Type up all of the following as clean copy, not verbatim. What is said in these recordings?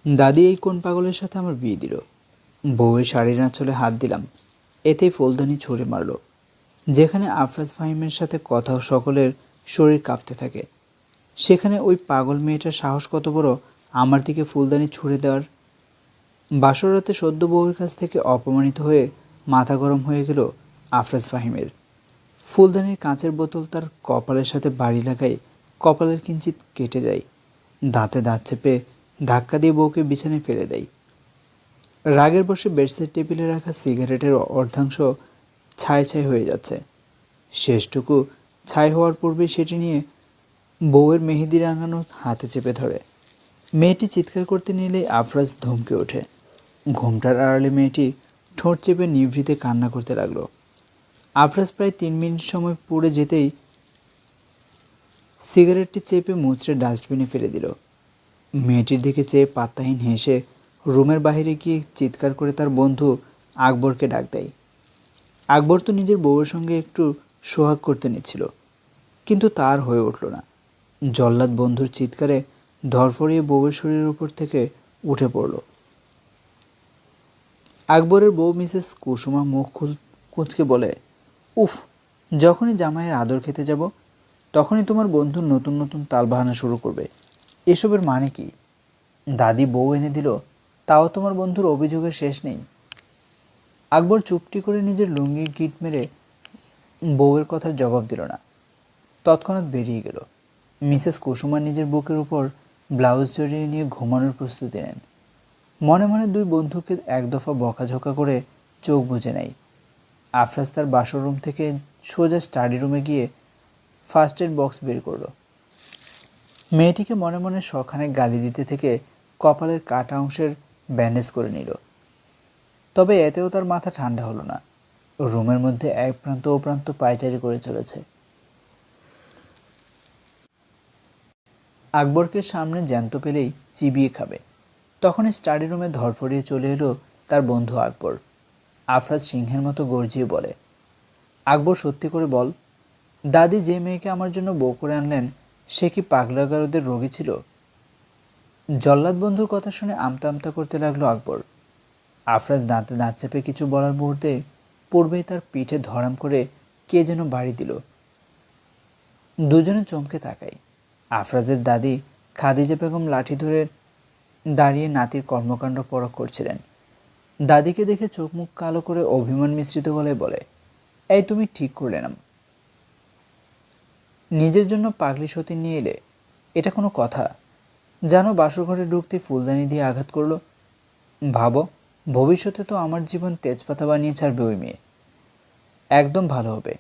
দাদি এই কোন পাগলের সাথে আমার বিয়ে দিল? বউয়ের শাড়ির আঁচলে হাত দিলাম, এতেই ফুলদানি ছুঁড়ে মারল। যেখানে আফরাজ ফাহিমের সাথে কথা সকলের শরীর কাঁপতে থাকে, সেখানে ওই পাগল মেয়েটার সাহস কত বড় আমার দিকে ফুলদানি ছুঁড়ে দেওয়ার। বাসর রাতে সদ্য বউয়ের কাছ থেকে অপমানিত হয়ে মাথা গরম হয়ে গেল আফরাজ ফাহিমের। ফুলদানির কাঁচের বোতল তার কপালের সাথে বাড়ি লাগায় কপালের কিঞ্চিত কেটে যায়। দাঁতে দাঁত চেপে ধাক্কা দিয়ে বউকে বিছানায় ফেলে দেয়। রাগের বসে বেডসাইড টেবিলে রাখা সিগারেটের অর্ধাংশ ছাই ছাই হয়ে যাচ্ছে। শেষটুকু ছাই হওয়ার পূর্বেই সেটি নিয়ে বউয়ের মেহেদি রাঙানো হাতে চেপে ধরে। মেয়েটি চিৎকার করতে নিলেই আফরাজ ধমকে ওঠে। ঘোমটার আড়ালে মেয়েটি ঠোঁট চেপে নিভৃতে কান্না করতে লাগলো। আফরাজ প্রায় 3 মিনিট সময় পুড়ে যেতেই সিগারেটটি চেপে মুচড়ে ডাস্টবিনে ফেলে দিল। মেয়েটির দিকে চেয়ে পাত্তাহীন হেসে রুমের বাইরে গিয়ে চিৎকার করে তার বন্ধু আকবরকে ডাক দেয়। আকবর তো নিজের বউয়ের সঙ্গে একটু সোহাগ করতে নিচ্ছিল, কিন্তু তার হয়ে উঠল না। জল্লাদ বন্ধুর চিৎকারে ধরফরিয়ে বউয়ের শরীরের উপর থেকে উঠে পড়ল। আকবরের বউ মিসেস কুসুমা মুখ কুঁচকে বলে, উফ, যখনই জামাইয়ের আদর খেতে যাব তখনই তোমার বন্ধু নতুন নতুন তালবাহানা শুরু করবে। এসবের মানে কি? দাদি বউ এনে দিল, তাও তোমার বন্ধুর অভিযোগের শেষ নেই। আকবর চুপটি করে নিজের লুঙ্গি গিট মেরে বউয়ের কথার জবাব দিল না, তৎক্ষণাৎ বেরিয়ে গেল। মিসেস কুসুমা নিজের বুকের উপর ব্লাউজ জড়িয়ে নিয়ে ঘুমানোর প্রস্তুতি নেন। মনে মনে দুই বন্ধুকে এক দফা বকাঝকা করে চোখ বুজে নেয়। আফরাজ তার বাসর রুম থেকে সোজা স্টাডি রুমে গিয়ে ফার্স্ট এড বক্স বের করল। মেয়েটিকে মনে মনে শখানেক গালি দিতে থেকে কপালের কাটা অংশের ব্যান্ডেজ করে নিল। তবে এতেও তার মাথা ঠান্ডা হলো না। রুমের মধ্যে এক প্রান্ত ও প্রান্ত পায়চারি করে চলেছে। আকবরকে সামনে জ্যান্ত পেলেই চিবিয়ে খাবে। তখনই স্টাডি রুমে ধরফরিয়ে চলে এলো তার বন্ধু আকবর। আফরাজ সিংহের মতো গর্জিয়ে বলে, আকবর, সত্যি করে বল, দাদি যে মেয়েকে আমার জন্য বউ করে আনলেন সে কি পাগলাগারদের রোগী ছিল? জল্লাদ বন্ধুর কথা শুনে আমতা আমতা করতে লাগলো আকবর। আফরাজ দাঁতে দাঁত চেপে কিছু বলার মুহূর্তে পূর্বেই তার পিঠে ধরাম করে কে যেন বাড়ি দিল। দুজনে চমকে তাকায়। আফরাজের দাদি খাদিজা বেগম লাঠি ধরে দাঁড়িয়ে নাতির কর্মকাণ্ড পরখ করছিলেন। দাদিকে দেখে চোখ মুখ কালো করে অভিমান মিশ্রিত গলায় বলে, এই তুমি ঠিক করলে না, নিজের জন্য পাগলি সতীন নিয়ে এলে? এটা কোনো কথা? জানো, বাসর ঘরে ঢুকতে ফুলদানি দিয়ে আঘাত করলো। ভাবো, ভবিষ্যতে তো আমার জীবন তেজপাতা বানিয়ে ছাড়বে ওই মেয়ে। একদম ভালো হবে।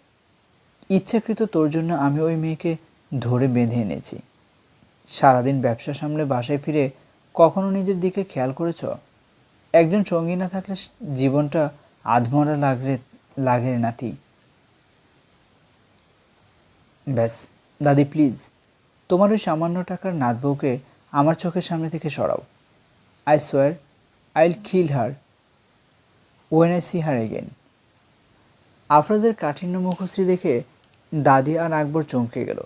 ইচ্ছাকৃত তোর জন্য আমি ওই মেয়েকে ধরে বেঁধে এনেছি। সারাদিন ব্যবসা সামলে বাসায় ফিরে কখনো নিজের দিকে খেয়াল করেছ? একজন সঙ্গী না থাকলে জীবনটা আধমরা লাগে নাতি। ব্যাস দাদি, প্লিজ, তোমার ওই সামান্য টাকার নাতবউকে আমার চোখের সামনে থেকে সরাও। I swear I'll kill her when I see her again. আফরাজের কাঠিন্য মুখশ্রী দেখে দাদি আর আকবর চমকে গেল।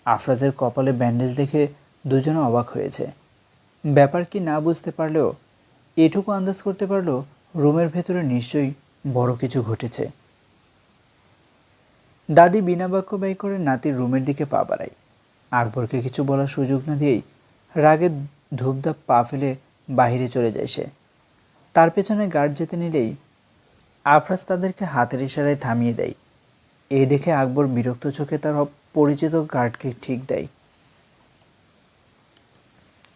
আফরাজের কপালে ব্যান্ডেজ দেখে দুজনে অবাক হয়েছে। ব্যাপার কি না বুঝতে পারলেও এটুকু আন্দাজ করতে পারলো রুমের ভেতরে নিশ্চয়ই বড় কিছু ঘটেছে। দাদি বিনা বাক্য ব্যয় করে নাতির রুমের দিকে পা বাড়ায়। আকবরকে কিছু বলার সুযোগ না দিয়েই রাগে ধূপধাপ পা ফেলে বাহিরে চলে যায় সে। তার পেছনে গার্ড যেতে নিলেই আফরাজ তাদেরকে হাতের ইশারায় থামিয়ে দেয়। এই দেখে আকবর বিরক্ত চোখে তার পরিচিত গার্ডকে ঠিক দেয়।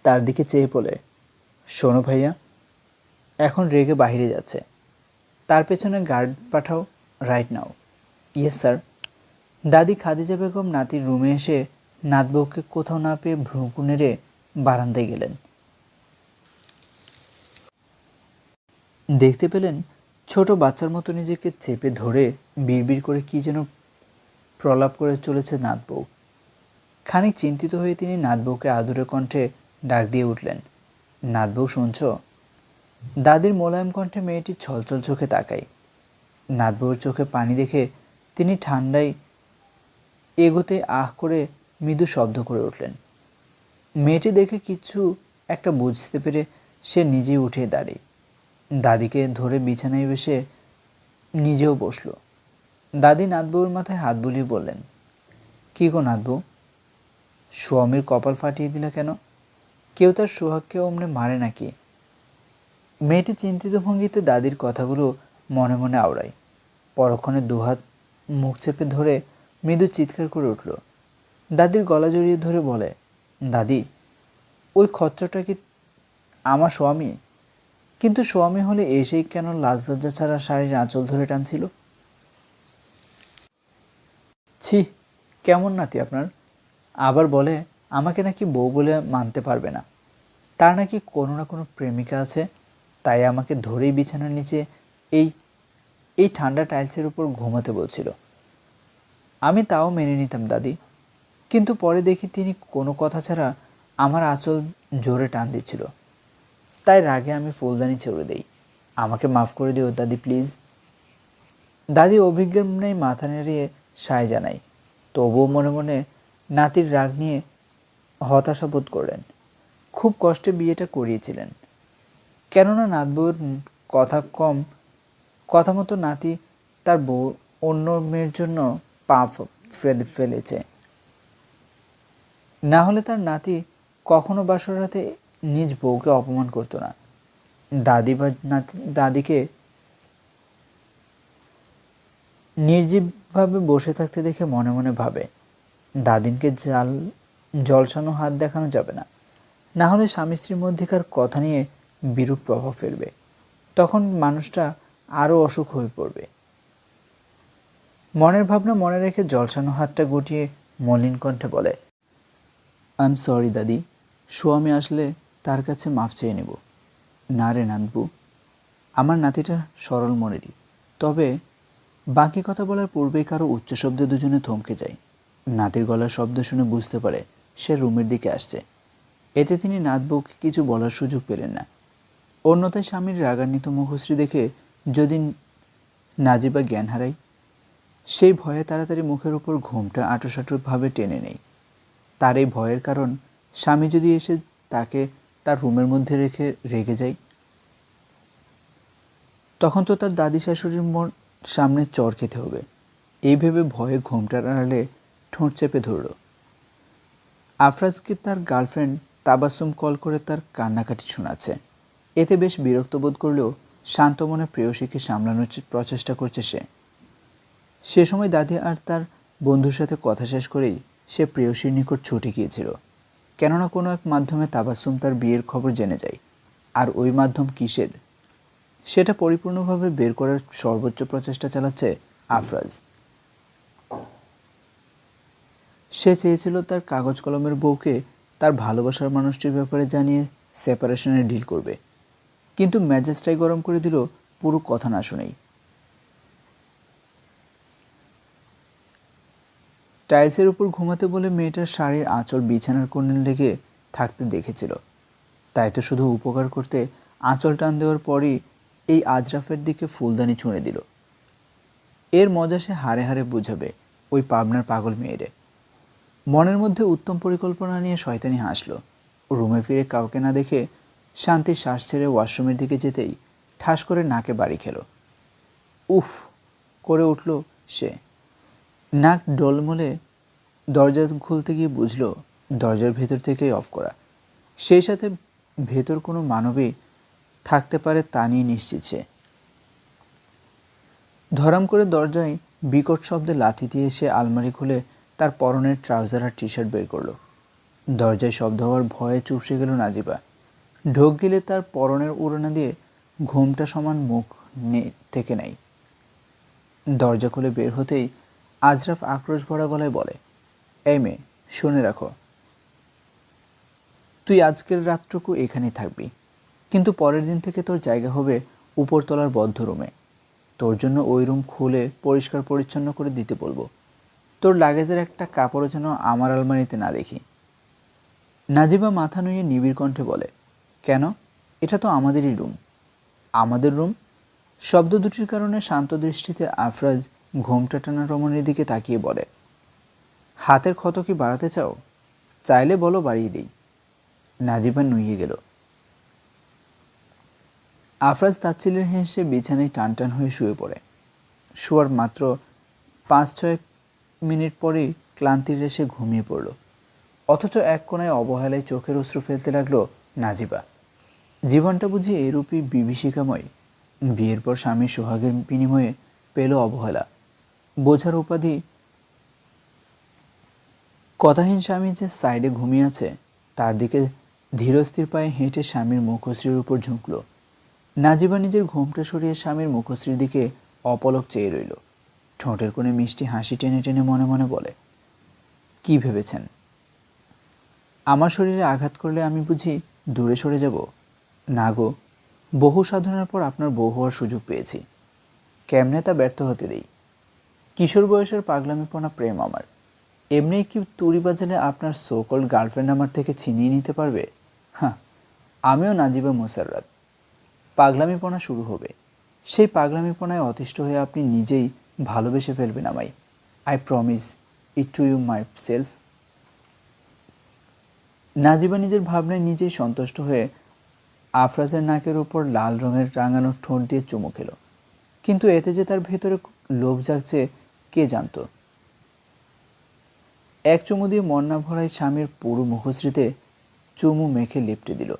তার দিকে চেয়ে বলে, শোনো ভাইয়া, এখন রেগে বাহিরে যাচ্ছে, তার পেছনে গার্ড পাঠাও রাইট নাও। Yes sir. দাদি খাদিজা বেগম নাতির রুমে এসে নাতবউকে কোথাও না পেয়ে ভ্রুকু নেড়ে বারান্দায় গেলেন। দেখতে পেলেন ছোট বাচ্চার মতো নিজেকে চেপে ধরে বিড়বিড় করে কি যেন প্রলাপ করে চলেছে নাতবউ। খানিক চিন্তিত হয়ে তিনি নাতবউকে আদুরে কণ্ঠে ডাক দিয়ে উঠলেন, নাতবউ, শুনছ? দাদির মোলায়েম কণ্ঠে মেয়েটি ছলছল চোখে তাকায়। নাতবউয়ের চোখে পানি দেখে তিনি ঠান্ডায় এগোতে আহ করে মৃদু শব্দ করে উঠলেন। মেয়েটি দেখে কিছু একটা বুঝতে পেরে সে নিজেই উঠে দাঁড়িয়ে দাদিকে ধরে বিছানায় বসে নিজেও বসল। দাদি নাতবউর মাথায় হাত বুলিয়ে বললেন, কী গো নাতবউ, স্বামীর কপাল ফাটিয়ে দিলে কেন? কেউ তার সোহাগকে অমনে মারে নাকি? মেয়েটি চিন্তিত ভঙ্গিতে দাদির কথাগুলো মনে মনে আওড়ায়। পরক্ষণে দুহাত মুখ চেপে ধরে মৃদু চিৎকার করে উঠল। দাদির গলা জড়িয়ে ধরে বলে, দাদি, ওই খচ্চরটা কি আমার স্বামী? কিন্তু স্বামী হলে এসেই কেন লাজ লজ্জা ছাড়া শাড়ির আঁচল ধরে টানছিল? ছি, কেমন নাতি আপনার? আবার বলে আমাকে নাকি বউ বলে মানতে পারবে না, তার নাকি কোনো না কোনো প্রেমিকা আছে, তাই আমাকে ধরেই বিছানার নিচে এই এই ঠান্ডা টাইলসের উপর ঘুমাতে বলছিল। আমি তাও মেনে নিতাম দাদি, কিন্তু পরে দেখি তিনি কোনো কথা ছাড়া আমার আঁচল জোরে টান দিচ্ছিল। তাই রাগে আমি ফুলদানি ছেড়ে দেই। আমাকে মাফ করে দিও দাদি, প্লিজ। দাদি অভিজ্ঞায় মাথা নেড়িয়ে সায় জানাই। তবুও মনে মনে নাতির রাগ নিয়ে হতাশা বোধ করলেন। খুব কষ্টে বিয়েটা করিয়েছিলেন, কেননা নাতবউর কথা মতো নাতি তার বউ অন্য মেয়ের জন্য পা ফেলেছে। না হলে তার নাতি কখনো বাসর রাতে নিজ বউকে অপমান করতো না। দাদিকে নির্জীবভাবে বসে থাকতে দেখে মনে মনে ভাবে, দাদিনকে জলসানো হাত দেখানো যাবে না, না হলে স্বামী স্ত্রীর মধ্যেকার কথা নিয়ে বিরূপ প্রভাব ফেলবে। তখন মানুষটা আরও অসুখ হয়ে পড়বে। মনের ভাবনা মনে রেখে জলসানো হাতটা গুটিয়ে মলিন কণ্ঠে বলে, আই এম সরি দাদি, স্বামী আসলে তার কাছে মাফ চেয়ে নেব। না রে নাতবু, আমার নাতিটা সরল মনেরই। তবে বাকি কথা বলার পূর্বেই কারো উচ্চ শব্দে দুজনে থমকে যায়। নাতির গলার শব্দ শুনে বুঝতে পারে সে রুমের দিকে আসছে। এতে তিনি নাতবউকে কিছু বলার সুযোগ পেলেন না। অন্যথায় স্বামীর রাগান্বিত মুখশ্রী দেখে যদি নাজিবা জ্ঞান হারায়, সেই ভয়ে তাড়াতাড়ি মুখের উপর ঘুমটা আঁটোসাঁটোভাবে টেনে নেয়। তার এই ভয়ের কারণ, স্বামী যদি এসে তাকে তার রুমের মধ্যে রেখে রেগে যায়, তখন তো তার দাদি শাশুড়ির সামনে চর খেতে হবে। এই ভেবে ভয়ে ঘুমটার আড়ালে ঠোঁট চেপে ধরল। আফরাজকে তার গার্লফ্রেন্ড তাবাসসুম কল করে তার কান্নাকাটি শোনাচ্ছে। এতে বেশ বিরক্ত বোধ করলেও শান্ত মনে প্রেয়সীকে সামলানোর প্রচেষ্টা করছে সে। সে সময় দাদি আর তার বন্ধুর সাথে কথা শেষ করেই সে প্রেয়সীর নিকট ছুটে গিয়েছিল, কেননা কোনো এক মাধ্যমে তাবাসসুম তার বিয়ের খবর জেনে যায়। আর ওই মাধ্যম কিসের, সেটা পরিপূর্ণভাবে বের করার সর্বোচ্চ প্রচেষ্টা চালাচ্ছে আফরাজ। সে চেয়েছিল তার কাগজ কলমের বউকে তার ভালোবাসার মানুষটির ব্যাপারে জানিয়ে সেপারেশনের ডিল করবে, কিন্তু মেজাজটাই গরম করে দিল পুরো কথা না শুনেই। টাইলসের উপর ঘুমাতে বলে মেয়েটার শাড়ির আঁচল বিছানার কোণে লেগে থাকতে দেখেছিল, তাই তো শুধু উপকার করতে আঁচল টান দেওয়ার পরই এই আজরাফের দিকে ফুলদানি ছুঁড়ে দিল। এর মজা সে হারে হারে বুঝাবে ওই পাবনার পাগল মেয়েরে। মনের মধ্যে উত্তম পরিকল্পনা নিয়ে শয়তানি হাসল। রুমে ফিরে কাউকে না দেখে শান্তির শ্বাস ছেড়ে ওয়াশরুমের দিকে যেতেই ঠাস করে নাকে বাড়ি খেল। উফ করে উঠল সে। নাক ডলমলে দরজা খুলতে গিয়ে বুঝল দরজার ভেতর থেকেই অফ করা। সেই সাথে ভেতর কোনো মানবী থাকতে পারে তা নিয়ে নিশ্চিত সে। ধরাম করে দরজায় বিকট শব্দে লাথি দিয়ে সে আলমারি খুলে তার পরনের ট্রাউজার আর টি শার্ট বের করলো। দরজায় শব্দ হওয়ার ভয়ে চুপসে গেল নাজিবা। ঢোক গিলে তার পরনের ওড়না দিয়ে ঘোমটা সমান মুখ থেকে নেয়। দরজা খুলে বের হতেই আজরাফ আক্রোশ ভরা গলায় বলে, এই মেয়ে, শুনে রাখো, তুই আজকের রাতটুকু এখানেই থাকবি, কিন্তু পরের দিন থেকে তোর জায়গা হবে উপরতলার বদ্ধ রুমে। তোর জন্য ওই রুম খুলে পরিষ্কার পরিচ্ছন্ন করে দিতে বলবো। তোর লাগেজের একটা কাপড়ও যেন আমার আলমারিতে না দেখি। নাজিবা মাথা নুয়ে নিবিড় কণ্ঠে বলে, কেন? এটা তো আমাদেরই রুম। আমাদের রুম? শব্দ দুটির কারণে শান্ত দৃষ্টিতে আফরাজ ঘোমটা টানা রমণীর দিকে তাকিয়ে বলে, হাতের ক্ষত কি বাড়াতে চাও? চাইলে বলো, বাড়িয়ে দিই। নাজিবা নুয়ে গেল। আফরাজ তাচ্ছিল্যের হেসে বিছানায় টান টান হয়ে শুয়ে পড়ে। শোয়ার মাত্র 5-6 মিনিট পরেই ক্লান্তির রেশে ঘুমিয়ে পড়ল। অথচ এক কোণায় অবহেলায় চোখের অশ্রু ফেলতে লাগলো নাজিবা। জীবনটা বুঝি এরূপই বিভীষিকাময়। বিয়ের পর স্বামীর সোহাগের বিনিময়ে পেল অবহেলা, বোঝার উপাধি। কথাহীন স্বামী যে সাইডে ঘুমিয়ে আছে তার দিকে ধীরস্থির পায়ে হেঁটে স্বামীর মুখশ্রীর উপর ঝুঁকল। নাজিবা নিজের ঘোমটা সরিয়ে স্বামীর মুখশ্রীর দিকে অপলক চেয়ে রইল। ঠোঁটের কোণে মিষ্টি হাসি টেনে টেনে মনে মনে বলে, কি ভেবেছেন আমার শরীরে আঘাত করলে আমি বুঝি দূরে সরে যাব? না গো, বহু সাধনার পর আপনার বউ হওয়ার সুযোগ পেয়েছি। কেমনে তা ব্যর্থ হতে দেই? কিশোর বয়সের পাগলামিপনা প্রেম আমার। এমনি কি তুড়ি বাজালে আপনার সোকল গার্লফ্রেন্ড আমার থেকে ছিনিয়ে নিতে পারবে? হ্যাঁ, আমিও নাজিবা মুসাররাত। পাগলামিপনা শুরু হবে। সেই পাগলামিপনায় অতিষ্ঠ হয়ে আপনি নিজেই ভালোবেসে ফেলবেন আমায়। I promise it to you myself. Najiba নিজের ভাবনায় নিজেই সন্তুষ্ট হয়ে আফরাজের নাকের উপর লাল রঙের রাঙানো ঠোঁট দিয়ে চুমু খেল। কিন্তু এতে যে তার ভেতরে লোভ জাগছে কে জানত। এক চুমু দিয়ে মন না ভরায় স্বামীর পুরো মুখশ্রীতে চুমু মেখে লিপটে দিল।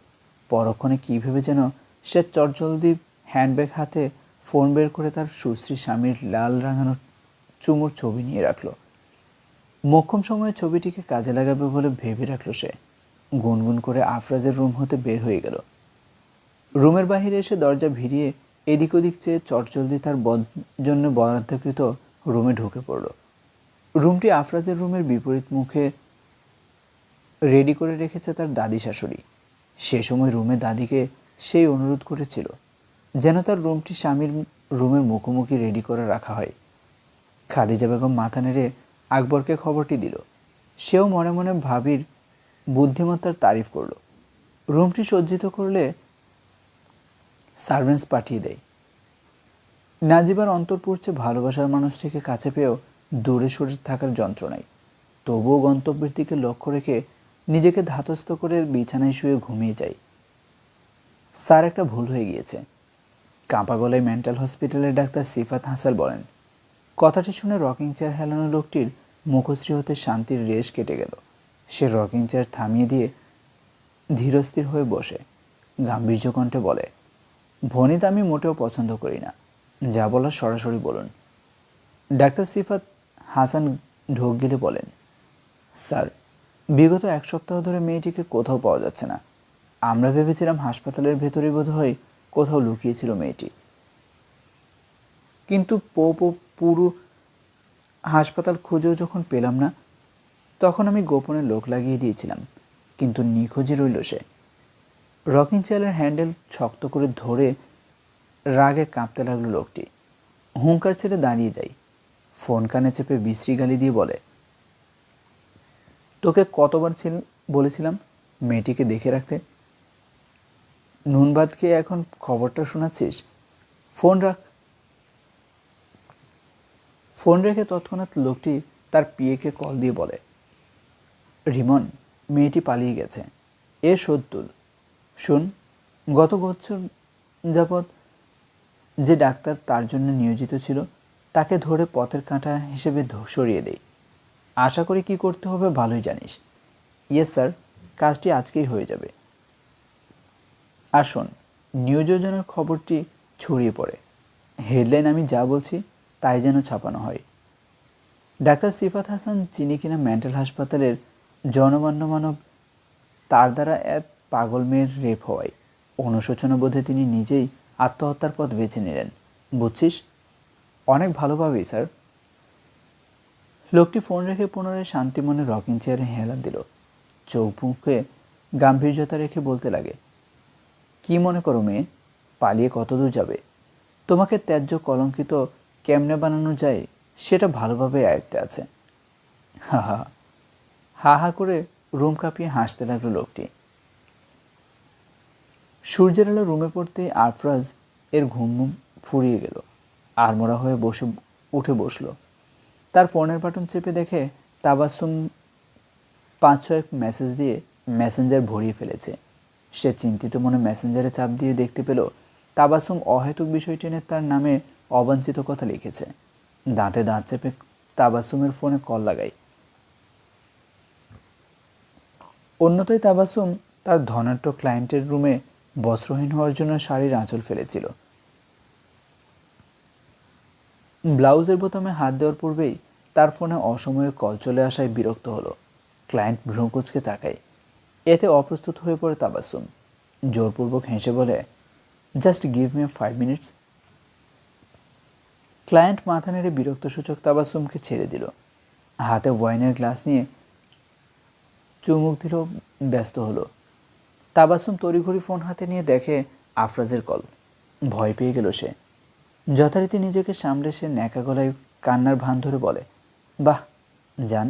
পরক্ষণে কী ভেবে যেন সে চটজলদি হ্যান্ডব্যাগ হাতে ফোন বের করে তার সুশ্রী স্বামীর লাল রাঙানো চুমুর ছবি নিয়ে রাখল। মোক্ষম সময়ে ছবিটিকে কাজে লাগাবে বলে ভেবে রাখল সে। গুনগুন করে আফরাজের রুম হতে বের হয়ে গেল। রুমের বাহিরে এসে দরজা ভিড়িয়ে এদিক ওদিক চেয়ে চটজলদি তার জন্য বরাদ্দকৃত রুমে ঢুকে পড়ল। রুমটি আফরাজের রুমের বিপরীত মুখে রেডি করে রেখেছে তার দাদি শাশুড়ি। সে সময় রুমে দাদিকে সেই অনুরোধ করেছিল যেন তার রুমটি স্বামীর রুমের মুখোমুখি রেডি করে রাখা হয়। খাদিজা বেগম মাথা নেড়ে আকবরকে খবরটি দিল। সেও মনে মনে ভাবির বুদ্ধিমত্তার তারিফ করল। রুমটি সজ্জিত করলে সার্ভেন্টস পাঠিয়ে দেয়। নাজিবার অন্তর পড়ছে ভালোবাসার মানুষটিকে কাছে পেয়েও দূরে সরে থাকার যন্ত্রণায়। তবুও গন্তব্যের দিকে লক্ষ্য রেখে নিজেকে ধাতস্থ করে বিছানায় শুয়ে ঘুমিয়ে যায়। স্যার, একটা ভুল হয়ে গিয়েছে। কাঁপা গলায় মেন্টাল হসপিটালের ডাক্তার সিফাত হাসান বলেন। কথাটি শুনে রকিং চেয়ার হেলানো লোকটির মুখশ্রী হতে শান্তির রেশ কেটে গেল। সে রকিং চেয়ার থামিয়ে দিয়ে ধীরস্থির হয়ে বসে গাম্ভীর্য কণ্ঠে বলে, ভনিত আমি মোটেও পছন্দ করি না। যা বলার সরাসরি বলুন। ডাক্তার সিফাত হাসান ঢোক গিলে বলেন, স্যার, বিগত 1 সপ্তাহ ধরে মেয়েটিকে কোথাও পাওয়া যাচ্ছে না। আমরা ভেবেছিলাম হাসপাতালের ভেতরে বোধহয় কোথাও লুকিয়েছিল মেয়েটি। কিন্তু পুরো হাসপাতাল খুঁজেও যখন পেলাম না, তখন আমি গোপনে লোক লাগিয়ে দিয়েছিলাম, কিন্তু নিখোঁজই রইল সে। রকিং চেয়ারের হ্যান্ডেল শক্ত করে ধরে রাগে কাঁপতে লাগলো লোকটি। হুঙ্কার ছেড়ে দাঁড়িয়ে যাই। ফোন কানে চেপে বিশ্রী গালি দিয়ে বলে, তোকে কতবার বলেছিলাম মেয়েটিকে দেখে রাখতে? নুন ভাত খেয়ে এখন খবরটা শোনাচ্ছিস? ফোন রাখ। ফোন রেখে তৎক্ষণাৎ লোকটি তার পিএকে কল দিয়ে বলে, রিমন, মেয়েটি পালিয়ে গেছে। এর শোধ তুল। শোন, গত বছর যাবৎ যে ডাক্তার তার জন্য নিয়োজিত ছিল তাকে ধরে পথের কাঁটা হিসেবে সরিয়ে দেই। আশা করি কি করতে হবে ভালোই জানিস। ইয়েস স্যার, কাজটি আজকেই হয়ে যাবে। আর শোন, নিয়োজনের খবরটি ছড়িয়ে পড়ে। হেডলাইন আমি যা বলছি তাই যেন ছাপানো হয়। ডাক্তার সিফাত হাসান, যিনি কিনা মেন্টাল হাসপাতালের জনমান্য মানব, তার দ্বারা এক পাগল মেয়ের রেপ হওয়ায় অনুশোচনা বোধে তিনি নিজেই আত্মহত্যার পথ বেছে নিলেন। বুঝছিস? অনেক ভালোভাবেই স্যার। লোকটি ফোন রেখে পুনরায় শান্তি মনে রকিং চেয়ারে হেলান দিল। চোখ মুখে গাম্ভীর্যতা রেখে বলতে লাগে, কি মনে করো মেয়ে, পালিয়ে কত দূর যাবে? তোমাকে ত্যায্য কলঙ্কিত কেমনে বানানো যায় সেটা ভালোভাবে আয়ত্তে আছে। হা হা হা হা করে রুম কাঁপিয়ে হাসতে লাগলো লোকটি। সূর্যের আলো রুমে পড়তেই আফরাজ এর ঘুম ফুরিয়ে গেল। আড়মোড়া হয়ে উঠে বসলো। তার ফোনের বাটন চেপে দেখে তাবাসসুম 5-6 মেসেজ দিয়ে মেসেঞ্জার ভরিয়ে ফেলেছে। সে চিন্তিত মনে মেসেঞ্জারে চাপ দিয়ে দেখতে পেল তাবাসুম অহেতুক বিষয় টেনে তার নামে অবাঞ্ছিত কথা লিখেছে। দাঁতে দাঁত চেপে তাবাসুমের ফোনে কল লাগাই। অন্যথায় তাবাসুম তার ধনাঢ্য ক্লায়েন্টের রুমে বস্ত্রহীন হওয়ার জন্য শাড়ির আঁচল ফেলেছিল। ব্লাউজের বোতামে হাত দেওয়ার পূর্বেই তার ফোনে অসময়ে কল চলে আসায় বিরক্ত হলো। ক্লায়েন্ট ভ্রুকুঁচকে তাকায়। এতে অপ্রস্তুত হয়ে পড়ে তাবাসুম। জোরপূর্বক হেসে বলে, just give me 5 minutes. Client মাথা নেড়ে বিরক্তসূচক তাবাসুমকে ছেড়ে দিল। হাতে ওয়াইনের গ্লাস নিয়ে চুমুক দিল, ব্যস্ত হলো। তাবাসুম তড়িঘড়ি ফোন হাতে নিয়ে দেখে আফরাজের কল। ভয় পেয়ে গেল সে। যথারীতি নিজেকে সামলে সে ন্যাকা গলায় কান্নার ভান ধরে বলে, বাহ জান,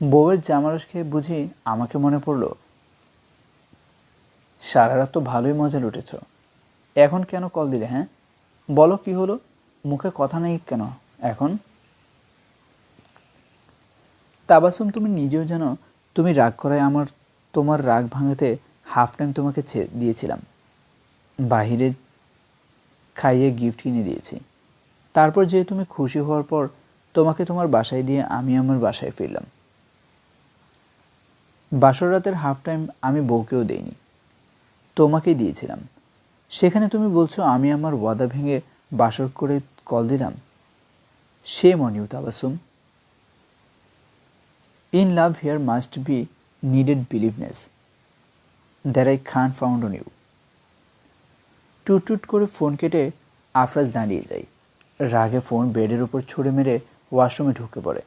বউয়ের জামারস খেয়ে বুঝি আমাকে মনে পড়ল? সারা রাত তো ভালোই মজা লুটেছ, এখন কেন কল দিলে? হ্যাঁ বলো, কি হলো? মুখে কথা নেই কেন এখন? তাবাসুম, তুমি নিজেও জানো তুমি রাগ করায় তোমার রাগ ভাঙাতে হাফ টাইম তোমাকে দিয়েছিলাম। বাহিরে খাইয়ে গিফট কিনে দিয়েছি। তারপর যে তুমি খুশি হওয়ার পর তোমাকে তোমার বাসায় দিয়ে আমি আমার বাসায় ফিরলাম। বাসর রাতের হাফ টাইম আমি বউকেও দেইনি, তোমাকেই দিয়েছিলাম। সেখানে তুমি বলছো আমি আমার ওয়াদা ভেঙে বাসর করে কল দিলাম। Shame on you, Tabassum. In love here must be needed believeness that I can't found on you. টুট টুট করে ফোন কেটে আফরাজ দাঁড়িয়ে যায়। রাগে ফোন বেডের উপর ছুঁড়ে মেরে ওয়াশরুমে ঢুকে পড়ে।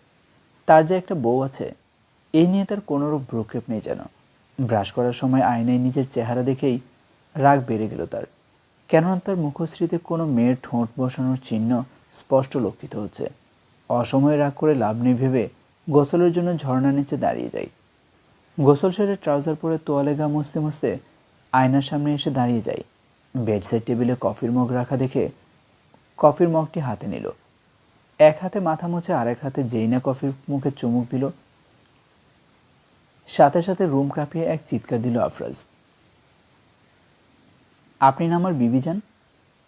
তার যে একটা বউ আছে এই নিয়ে তার কোনোরূপ ভ্রুক্ষেপ নেই যেন। ব্রাশ করার সময় আয়নায় নিজের চেহারা দেখেই রাগ বেড়ে গেল তার। কেননা তার মুখশ্রীতে কোনো মেয়ের ঠোঁট বসানোর চিহ্ন স্পষ্ট লক্ষিত হচ্ছে। অসময়ে রাগ করে লাভ নেই ভেবে গোসলের জন্য ঝর্ণার নিচে দাঁড়িয়ে যায়। গোসল সেরে ট্রাউজার পরে তোয়ালে গা মুছতে মুছতে আয়নার সামনে এসে দাঁড়িয়ে যায়। বেডসাইড টেবিলে কফির মগ রাখা দেখে কফির মগটি হাতে নিল। এক হাতে মাথা মুছে আরেক হাতে যেই না কফির মুখে চুমুক দিল, সাথে সাথে রুম কাঁপিয়ে এক চিৎকার দিল আফরাজ, আপনি না আমার বিবি যান,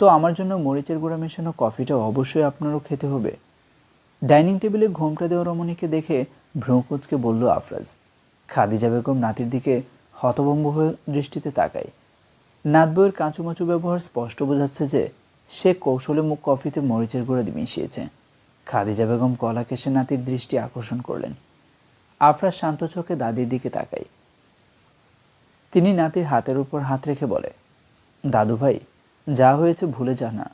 তো আমার জন্য মরিচের গুঁড়া মেশানো কফিটা অবশ্যই আপনারও খেতে হবে। ডাইনিং টেবিলে ঘোমটা দেওয়া রমণীকে দেখে ভ্রু কুঁচকে বলল আফরাজ। খাদিজা বেগম নাতির দিকে হতভম্ব হয়ে দৃষ্টিতে তাকায়। নাত বউয়ের কাঁচুমাচু ব্যবহার স্পষ্ট বোঝাচ্ছে যে সে কৌশলে মুখ কফিতে মরিচের গুঁড়া মিশিয়েছে। খাদিজা বেগম কলা কেশে নাতির দৃষ্টি আকর্ষণ করলেন। আফরাজ শান্ত চোখে দাদির দিকে তাকায়। তিনি নাতির হাতের উপর হাত রেখে বলে, দাদু ভাই, যা হয়েছে ভুলে যা না।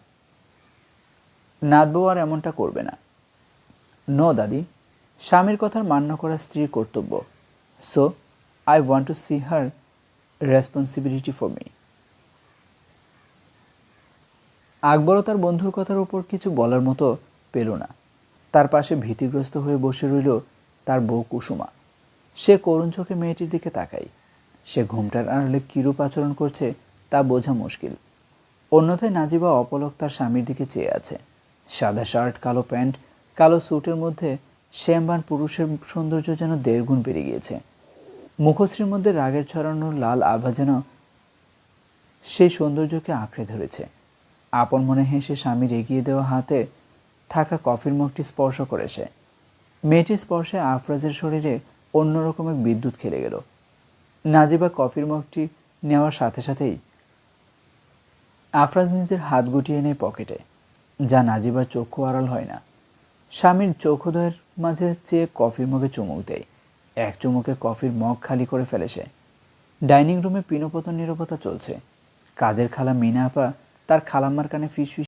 নাত বউ আর এমনটা করবে না। নো দাদি, স্বামীর কথার মান্য করা স্ত্রীর কর্তব্য। So I want to see her responsibility for me. আকবরও তার বন্ধুর কথার উপর কিছু বলার মতো পেল না। তার পাশে ভীতিগ্রস্ত হয়ে বসে রইল তার বউ কুসুমা। সে করুণ চোখে মেয়েটির দিকে তাকায়। সে ঘুমটার আড়ালে কিরূপ আচরণ করছে তা বোঝা মুশকিল। অন্যথায় নাজিবা অপলক তার স্বামীর দিকে চেয়ে আছে। সাদা শার্ট, কালো প্যান্ট, কালো স্যুটের মধ্যে শ্যামবান পুরুষের সৌন্দর্য যেন 1.5 গুণ বেড়ে গিয়েছে। মুখশ্রীর মধ্যে রাগের ছড়ানো লাল আভা যেন সেই সৌন্দর্যকে আঁকড়ে ধরেছে। আপন মনে হেসে স্বামীর এগিয়ে দেওয়া হাতে থাকা কফির মগটি স্পর্শ করে সে। মেয়েটির স্পর্শে আফরাজের শরীরে অন্যরকম এক বিদ্যুৎ খেলে গেল। নাজিবা কফির মগটি নেওয়ার সাথে সাথেই আফরাজ নিজের হাত গুটিয়ে নেয় পকেটে, যা নাজিবার চক্ষু আড়াল হয় না। স্বামীর চক্ষুদ্বয়ের মাঝে চেয়ে কফির মগে চুমুক দেয়। এক চুমুকে কফির মগ খালি করে ফেলে সে। ডাইনিং রুমে পিনপতন নীরবতা চলছে। কাজের খালা মিনা আপা তার খালাম্মার কানে ফিসফিস